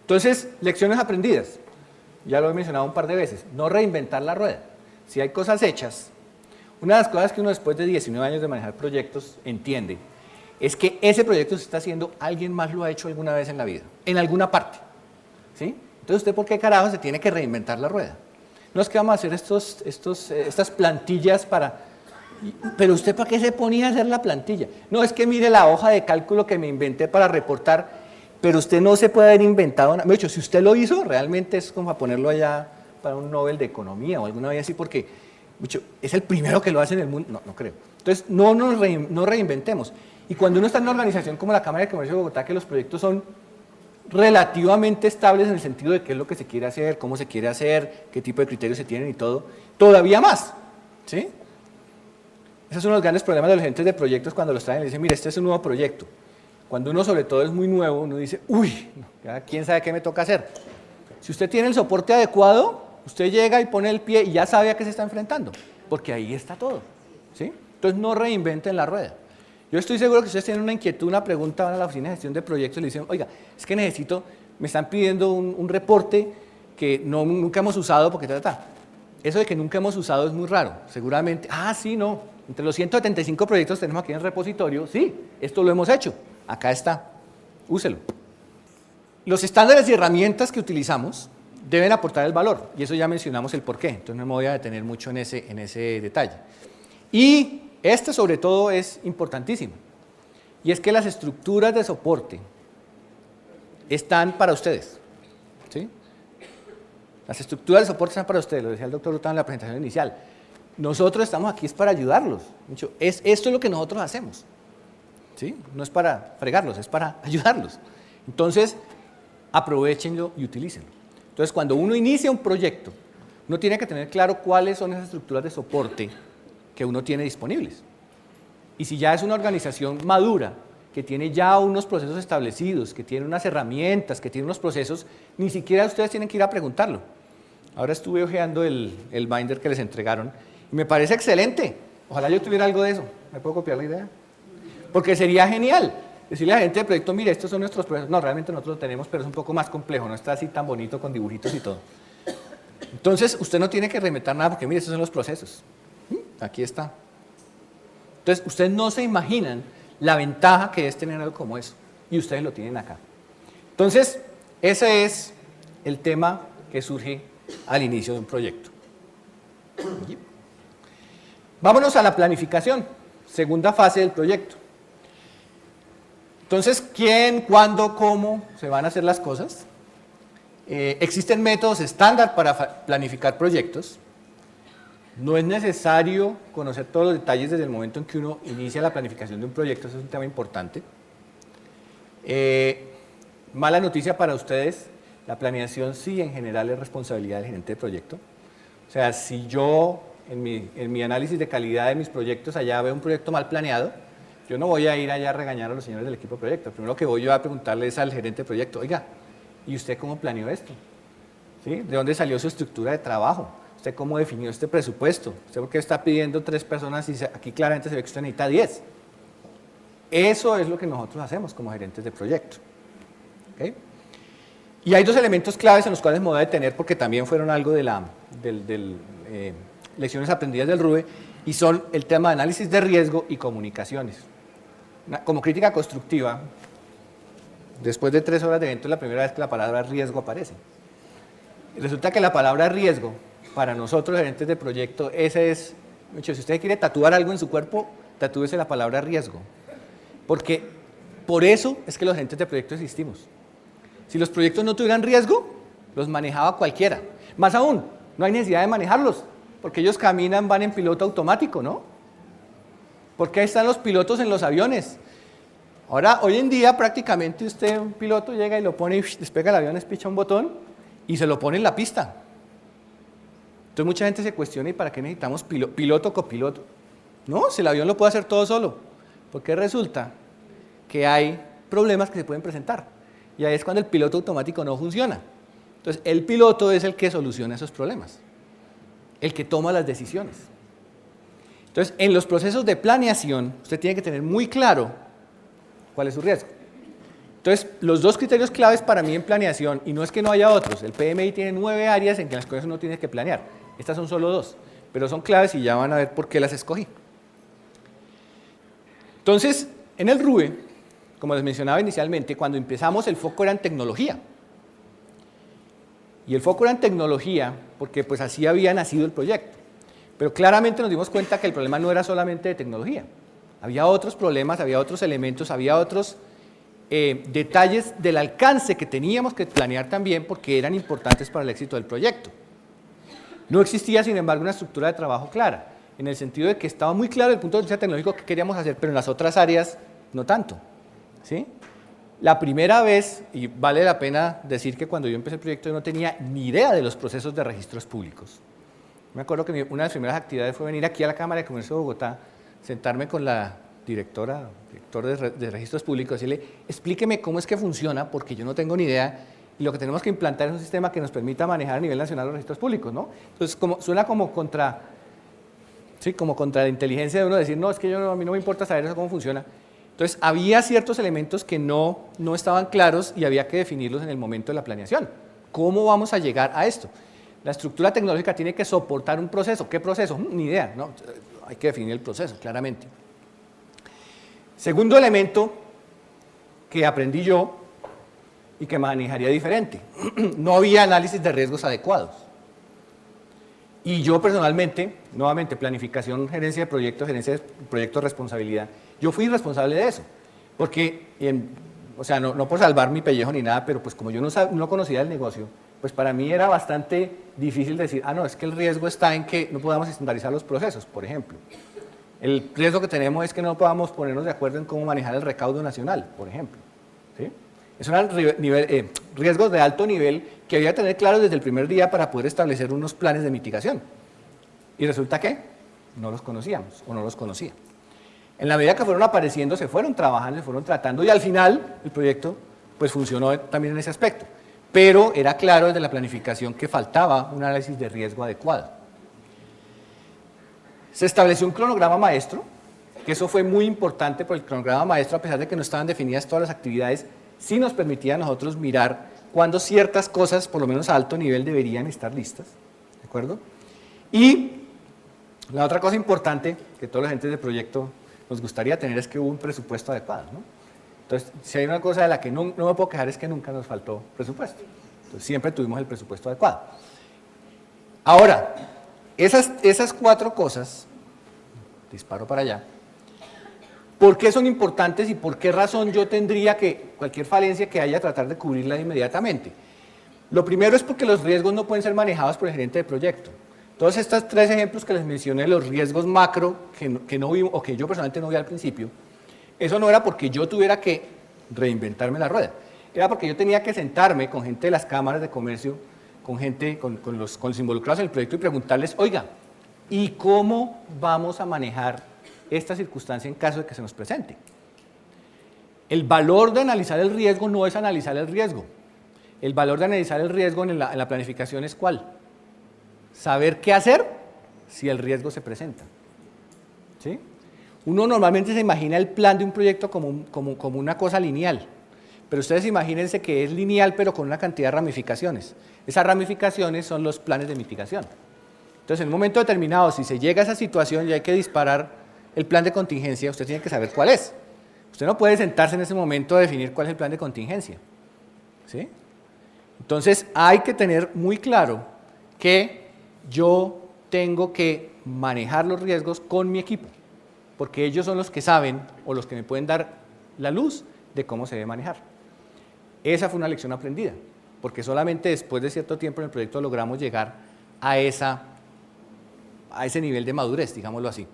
Entonces, lecciones aprendidas. Ya lo he mencionado un par de veces. No reinventar la rueda. Si hay cosas hechas, una de las cosas que uno después de 19 años de manejar proyectos entiende es que ese proyecto se está haciendo, alguien más lo ha hecho alguna vez en la vida, en alguna parte. ¿Sí? Entonces, ¿usted por qué carajo se tiene que reinventar la rueda? No es que vamos a hacer estas plantillas para... Pero ¿usted para qué se ponía a hacer la plantilla? No, es que mire la hoja de cálculo que me inventé para reportar, pero usted no se puede haber inventado nada. De hecho, si usted lo hizo, realmente es como a ponerlo allá para un Nobel de Economía o alguna vez así, porque es el primero que lo hace en el mundo. No, no creo. Entonces, no reinventemos. Y cuando uno está en una organización como la Cámara de Comercio de Bogotá, que los proyectos son relativamente estables en el sentido de qué es lo que se quiere hacer, cómo se quiere hacer, qué tipo de criterios se tienen y todo, todavía más, ¿sí? Ese es uno de los grandes problemas de los gerentes de proyectos cuando los traen y dicen, mire, este es un nuevo proyecto. Cuando uno sobre todo es muy nuevo, uno dice, uy, ya quién sabe qué me toca hacer. Si usted tiene el soporte adecuado, usted llega y pone el pie y ya sabe a qué se está enfrentando, porque ahí está todo, ¿sí? Entonces no reinventen la rueda. Yo estoy seguro que ustedes tienen una inquietud, una pregunta, van a la oficina de gestión de proyectos y le dicen, oiga, es que me están pidiendo un reporte que nunca hemos usado porque Eso de que nunca hemos usado es muy raro, seguramente. Sí, no, entre los 175 proyectos que tenemos aquí en el repositorio, sí, esto lo hemos hecho, acá está, úselo. Los estándares y herramientas que utilizamos deben aportar el valor, y eso ya mencionamos el porqué, entonces no me voy a detener mucho en ese detalle. Y este sobre todo es importantísimo, y es que las estructuras de soporte están para ustedes, ¿sí? Las estructuras de soporte están para ustedes, lo decía el doctor Hurtado en la presentación inicial. Nosotros estamos aquí es para ayudarlos, esto es lo que nosotros hacemos, ¿sí? No es para fregarlos, es para ayudarlos. Entonces, aprovéchenlo y utilícenlo. Entonces, cuando uno inicia un proyecto, uno tiene que tener claro cuáles son esas estructuras de soporte que uno tiene disponibles. Y si ya es una organización madura, que tiene ya unos procesos establecidos, que tiene unas herramientas, que tiene unos procesos, ni siquiera ustedes tienen que ir a preguntarlo. Ahora estuve hojeando el binder que les entregaron y me parece excelente. Ojalá yo tuviera algo de eso. ¿Me puedo copiar la idea? Porque sería genial decirle a la gente de proyecto, mire, estos son nuestros procesos. No, realmente nosotros lo tenemos, pero es un poco más complejo, no está así tan bonito con dibujitos y todo. Entonces, usted no tiene que reinventar nada porque, mire, estos son los procesos. Aquí está. Entonces, ustedes no se imaginan la ventaja que es tener algo como eso, y ustedes lo tienen acá. Entonces, ese es el tema que surge al inicio de un proyecto. Vámonos a la planificación, segunda fase del proyecto. Entonces, ¿quién, cuándo, cómo se van a hacer las cosas? Existen métodos estándar para planificar proyectos. No es necesario conocer todos los detalles desde el momento en que uno inicia la planificación de un proyecto, eso es un tema importante. Mala noticia para ustedes, la planeación sí en general es responsabilidad del gerente de proyecto. O sea, si yo en mi análisis de calidad de mis proyectos allá veo un proyecto mal planeado, yo no voy a ir allá a regañar a los señores del equipo de proyecto. Primero que voy yo a preguntarles al gerente de proyecto, oiga, ¿y usted cómo planeó esto? ¿Sí? ¿De dónde salió su estructura de trabajo? ¿Usted cómo definió este presupuesto? ¿Usted por qué está pidiendo 3 personas y aquí claramente se ve que usted necesita 10? Eso es lo que nosotros hacemos como gerentes de proyecto. ¿Okay? Y hay 2 elementos claves en los cuales me voy a detener porque también fueron algo de lecciones aprendidas del RUBE, y son el tema de análisis de riesgo y comunicaciones. Como crítica constructiva, después de 3 horas de evento es la primera vez que la palabra riesgo aparece. Resulta que la palabra riesgo, para nosotros gerentes de proyecto, ese es, si usted quiere tatuar algo en su cuerpo, tatúese la palabra riesgo. Porque por eso es que los gerentes de proyecto existimos. Si los proyectos no tuvieran riesgo, los manejaba cualquiera. Más aún, no hay necesidad de manejarlos, porque ellos caminan, van en piloto automático, ¿no? Porque ahí están los pilotos en los aviones. Ahora, hoy en día, prácticamente usted, un piloto llega y lo pone, y despega el avión, espicha un botón y se lo pone en la pista. Entonces mucha gente se cuestiona, ¿y para qué necesitamos piloto o copiloto? No, si el avión lo puede hacer todo solo, porque resulta que hay problemas que se pueden presentar, y ahí es cuando el piloto automático no funciona. Entonces el piloto es el que soluciona esos problemas, el que toma las decisiones. Entonces en los procesos de planeación usted tiene que tener muy claro cuál es su riesgo. Entonces, los dos criterios claves para mí en planeación, y no es que no haya otros, el PMI tiene 9 áreas en que las cosas uno tiene que planear. Estas son solo 2, pero son claves y ya van a ver por qué las escogí. Entonces, en el RUE, como les mencionaba inicialmente, cuando empezamos el foco era en tecnología. Y el foco era en tecnología porque pues así había nacido el proyecto. Pero claramente nos dimos cuenta que el problema no era solamente de tecnología. Había otros problemas, había otros elementos, había otros detalles del alcance que teníamos que planear también porque eran importantes para el éxito del proyecto. No existía, sin embargo, una estructura de trabajo clara, en el sentido de que estaba muy claro desde el punto de vista tecnológico que queríamos hacer, pero en las otras áreas no tanto. ¿Sí? La primera vez, y vale la pena decir que cuando yo empecé el proyecto yo no tenía ni idea de los procesos de registros públicos. Me acuerdo que una de las primeras actividades fue venir aquí a la Cámara de Comercio de Bogotá, sentarme con la director de registros públicos y decirle, explíqueme cómo es que funciona, porque yo no tengo ni idea, y lo que tenemos que implantar es un sistema que nos permita manejar a nivel nacional los registros públicos, ¿no? Entonces, suena como contra la inteligencia de uno decir, no, es que a mí no me importa saber eso cómo funciona. Entonces, había ciertos elementos que no estaban claros y había que definirlos en el momento de la planeación. ¿Cómo vamos a llegar a esto? La estructura tecnológica tiene que soportar un proceso. ¿Qué proceso? Ni idea, ¿no? Hay que definir el proceso, claramente. Segundo elemento que aprendí yo y que manejaría diferente. No había análisis de riesgos adecuados. Y yo personalmente, nuevamente, planificación, gerencia de proyectos, responsabilidad, yo fui responsable de eso, porque, o sea, no por salvar mi pellejo ni nada, pero pues como yo no conocía el negocio, pues para mí era bastante difícil decir, no, es que el riesgo está en que no podamos estandarizar los procesos, por ejemplo. El riesgo que tenemos es que no podamos ponernos de acuerdo en cómo manejar el recaudo nacional, por ejemplo. ¿Sí? Esos eran riesgos de alto nivel que había que tener claros desde el primer día para poder establecer unos planes de mitigación. Y resulta que no los conocíamos o no los conocía. En la medida que fueron apareciendo, se fueron trabajando, se fueron tratando y al final el proyecto pues funcionó también en ese aspecto. Pero era claro desde la planificación que faltaba un análisis de riesgo adecuado. Se estableció un cronograma maestro, que eso fue muy importante porque el cronograma maestro, a pesar de que no estaban definidas todas las actividades, sí nos permitía a nosotros mirar cuándo ciertas cosas, por lo menos a alto nivel, deberían estar listas. ¿De acuerdo? Y la otra cosa importante que todos los agentes de proyecto nos gustaría tener es que hubo un presupuesto adecuado, ¿no? Entonces, si hay una cosa de la que no me puedo quejar es que nunca nos faltó presupuesto. Entonces, siempre tuvimos el presupuesto adecuado. Ahora, esas 4 cosas, disparo para allá, ¿por qué son importantes y por qué razón yo tendría que, cualquier falencia que haya, tratar de cubrirla inmediatamente? Lo primero es porque los riesgos no pueden ser manejados por el gerente de proyecto. Todos estos 3 ejemplos que les mencioné, los riesgos macro que no vi o que yo personalmente no vi al principio, eso no era porque yo tuviera que reinventarme la rueda, era porque yo tenía que sentarme con gente de las cámaras de comercio, con los involucrados en el proyecto y preguntarles, oiga, ¿y cómo vamos a manejar esta circunstancia en caso de que se nos presente? El valor de analizar el riesgo no es analizar el riesgo. El valor de analizar el riesgo en la planificación es ¿cuál? Saber qué hacer si el riesgo se presenta. ¿Sí? Uno normalmente se imagina el plan de un proyecto como una cosa lineal, pero ustedes imagínense que es lineal pero con una cantidad de ramificaciones. Esas ramificaciones son los planes de mitigación. Entonces, en un momento determinado, si se llega a esa situación y hay que disparar el plan de contingencia, usted tiene que saber cuál es. Usted no puede sentarse en ese momento a definir cuál es el plan de contingencia. ¿Sí? Entonces, hay que tener muy claro que yo tengo que manejar los riesgos con mi equipo, porque ellos son los que saben o los que me pueden dar la luz de cómo se debe manejar. Esa fue una lección aprendida, porque solamente después de cierto tiempo en el proyecto logramos llegar a ese nivel de madurez, digámoslo así.